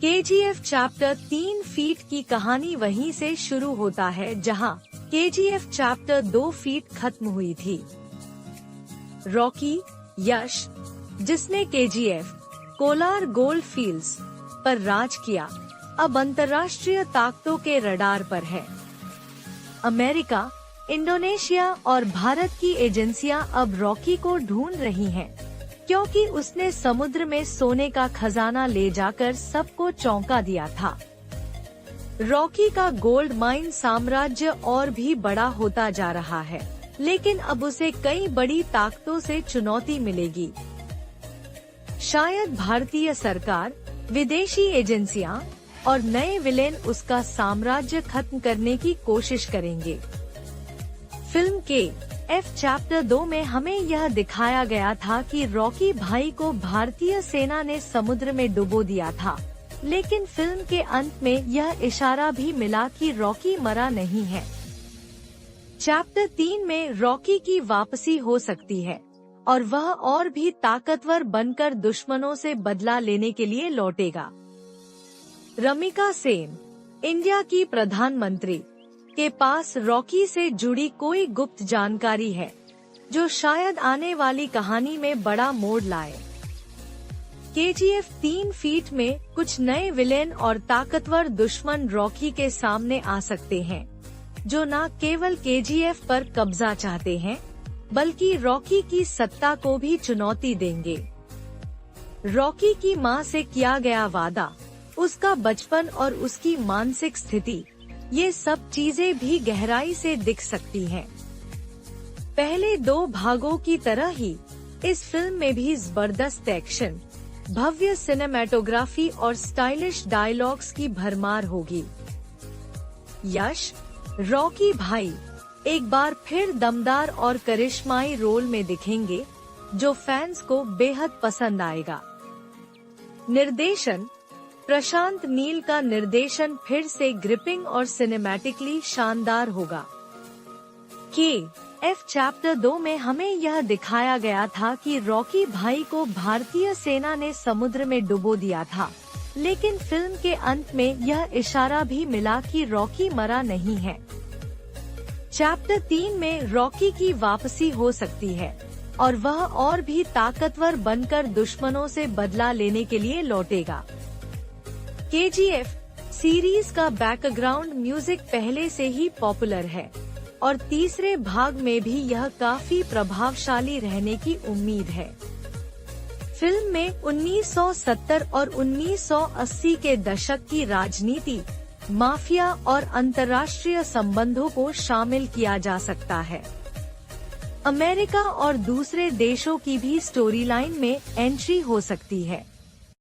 KGF chapter 3 feet की कहानी वहीं से शुरू होता है जहां KGF चैप्टर 2 फीट खत्म हुई थी। रॉकी यश, जिसने KGF कोलार गोल्ड फील्ड्स पर राज किया, अब अंतर्राष्ट्रीय ताकतों के रडार पर है। अमेरिका, इंडोनेशिया और भारत की एजेंसियां अब रॉकी को ढूंढ रही हैं, क्योंकि उसने समुद्र में सोने का खजाना ले जाकर सबको चौंका दिया था। रॉकी का गोल्ड माइन साम्राज्य और भी बड़ा होता जा रहा है, लेकिन अब उसे कई बड़ी ताकतों से चुनौती मिलेगी। शायद भारतीय सरकार, विदेशी एजेंसियां और नए विलेन उसका साम्राज्य खत्म करने की कोशिश करेंगे। फिल्म के एफ चैप्टर 2 में हमें यह दिखाया गया था कि रॉकी भाई को भारतीय सेना ने समुद्र में डुबो दिया था, लेकिन फिल्म के अंत में यह इशारा भी मिला कि रॉकी मरा नहीं है। चैप्टर 3 में रॉकी की वापसी हो सकती है और वह और भी ताकतवर बनकर दुश्मनों से बदला लेने के लिए लौटेगा। रमिका सेन, इंडिया की प्रधानमंत्री, के पास रॉकी से जुड़ी कोई गुप्त जानकारी है, जो शायद आने वाली कहानी में बड़ा मोड़ लाए। KGF 3 फीट में कुछ नए विलेन और ताकतवर दुश्मन रॉकी के सामने आ सकते हैं, जो न केवल KGF पर कब्जा चाहते हैं, बल्कि रॉकी की सत्ता को भी चुनौती देंगे। रॉकी की मां से किया गया वादा, उसका बचपन और उसकी मानसिक स्थिति, ये सब चीजें भी गहराई से दिख सकती हैं। पहले 2 भागों की तरह ही इस फिल्म में भी जबरदस्त एक्शन, भव्य सिनेमैटोग्राफी और स्टाइलिश डायलॉग्स की भरमार होगी। यश, रॉकी भाई एक बार फिर दमदार और करिश्माई रोल में दिखेंगे, जो फैंस को बेहद पसंद आएगा। निर्देशन, प्रशांत नील का निर्देशन फिर से ग्रिपिंग और सिनेमैटिकली शानदार होगा। KGF चैप्टर 2 में हमें यह दिखाया गया था कि रॉकी भाई को भारतीय सेना ने समुद्र में डुबो दिया था, लेकिन फिल्म के अंत में यह इशारा भी मिला कि रॉकी मरा नहीं है। चैप्टर 3 में रॉकी की वापसी हो सकती है और वह और भी ताकतवर बनकर दुश्मनों से बदला लेने के लिए लौटेगा। KGF सीरीज का बैकग्राउंड म्यूजिक पहले से ही पॉपुलर है और तीसरे भाग में भी यह काफी प्रभावशाली रहने की उम्मीद है। फिल्म में 1970 और 1980 के दशक की राजनीति, माफिया और अंतर्राष्ट्रीय संबंधों को शामिल किया जा सकता है। अमेरिका और दूसरे देशों की भी स्टोरी लाइन में एंट्री हो सकती है।